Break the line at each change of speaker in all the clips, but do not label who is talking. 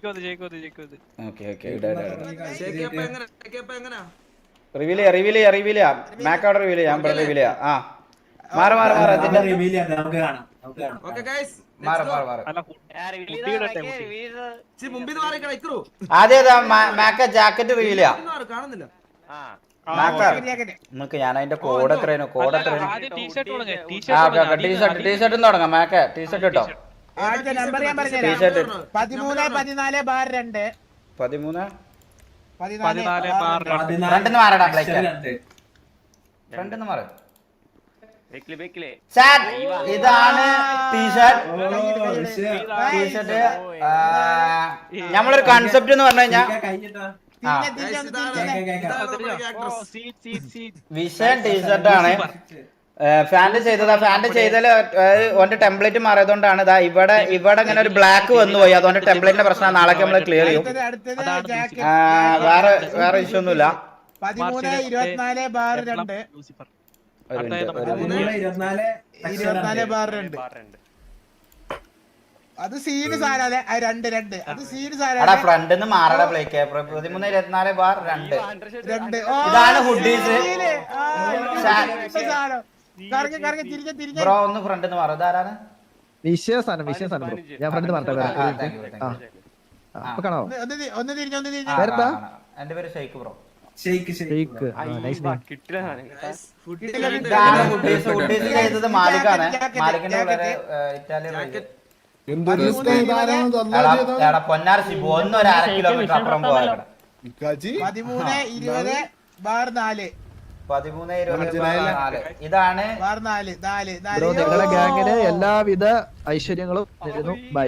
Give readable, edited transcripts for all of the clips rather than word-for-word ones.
okay okay reveal ചെയ്യാം മാക്ക് അവിടെ reveal ചെയ്യാം ഇവിടെ റിവീൽ ചെയ്യാം ആ മാറി ആദ്യം മാക്ക ജാക്കറ്റ് റിവീൽ ചെയ്യാം നിങ്ങക്ക് ഞാൻ അതിന്റെ കോഡ് എത്രയാണ് ടീഷർട്ട് തുടങ്ങാം മാക്ക ടീഷർട്ട് ഇട്ടോ ടീഷർട്ട് 13 മാറടാ ഫ്രണ്ടിന്ന് മാറ ഇതാണ് ടീഷർട്ട് നമ്മളൊരു കൺസെപ്റ്റ് എന്ന് പറഞ്ഞു കഴിഞ്ഞാൽ വിഷൻ ടീഷർട്ട് ആണ് ഫാൻറ് ചെയ്തതില് ഓന്റെ ടെംപ്ലേറ്റ് മാറിയതുകൊണ്ടാണ് ഇതാ ഇവിടെ ഇങ്ങനെ ഒരു ബ്ലാക്ക് വന്നു പോയി അതുകൊണ്ട് ടെംപ്ലേറ്റിന്റെ പ്രശ്നം നാളെ നമ്മൾ ക്ലിയർ ചെയ്യും വേറെ ഇഷ്യൂ ഒന്നുമില്ല
13/24/2 അത് സീന് സാരാതെ
ഫ്രണ്ടിന്ന് മാറട പ്ലേക്ക് 13/24/2 ഇതാണ് ഹുഡീസ് ബ്രോ ഒന്ന് ഫ്രണ്ടിന്ന് മാറും ഇതാരാണ്
ഞാൻ ഫ്രണ്ട്
എന്റെ പേര് ഷെയ്ഖ് ബ്രോ ചെയ്തത് മാലിക്കാണ് മാലിക്കിന്റെ വളരെ ഇറ്റാലിയൻ പൊന്നാർ ശിബു 1.5 കിലോമീറ്റർ അപ്പുറം പോകാൻ 13/24 ഇതാണ്
നിങ്ങളുടെ ഗ്യാങ്ങിന് എല്ലാവിധ ഐശ്വര്യങ്ങളും ബൈ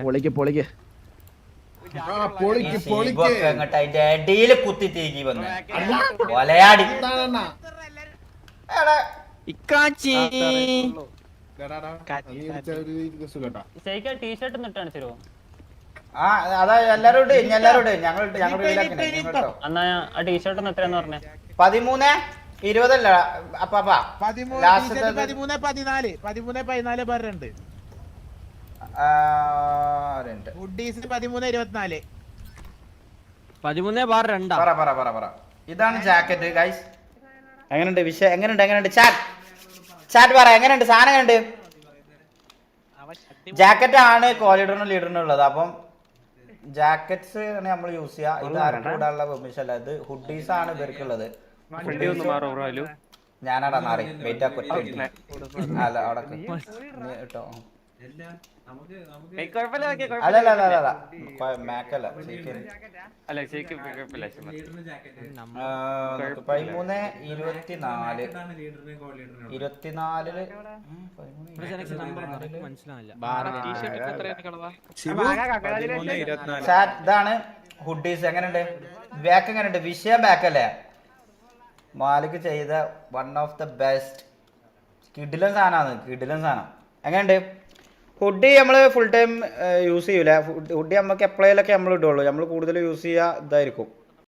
പൊളിക്ക്
അതിന്റെ ഇടയില് കുത്തി തീകി വന്നു കൊലയാടി അതാ എല്ലാരും ഞങ്ങൾ 13/20 അപ്പാ
13/14/2
ഇതാണ് ജാക്കറ്റ് ഗൈസ് എങ്ങനെയുണ്ട് എങ്ങനെയുണ്ട് ചാറ്റ് പറ എങ്ങനെയുണ്ട് സാധനം എങ്ങനെയുണ്ട് ജാക്കറ്റ് ആണ് കോലീഡറിനും ലീഡറിനും ഉള്ളത് അപ്പം ജാക്കറ്റ്സ് നമ്മൾ യൂസ് ചെയ്യാം ഇത് ആർക്കും കൂടാനുള്ള പെർമിഷൻ അല്ല ഇത് ഹുഡീസ് ആണ് ഇവർക്കുള്ളത് ഞാനാടാ നാറി വെയിറ്റ് അല്ല അവിടെ കേട്ടോ അല്ലല്ല മാക്കല്ല 13/24 ഇതാണ് ഹുഡീസ് എങ്ങനെയുണ്ട് ബാക്ക് എങ്ങനെയുണ്ട് വിഷയം ബാക്കല്ലേ മാലിക് ചെയ്ത വൺ ഓഫ് ദ ബെസ്റ്റ് കിടിലൻ സാധനം എങ്ങനെയുണ്ട് ഹുഡി നമ്മൾ ഫുൾ ടൈം യൂസ് ചെയ്യൂല ഹുഡി നമുക്ക് എപ്പോഴേലൊക്കെ നമ്മൾ ഇടുള്ളൂ നമ്മൾ കൂടുതൽ യൂസ് ചെയ്യുക ഇതായിരിക്കും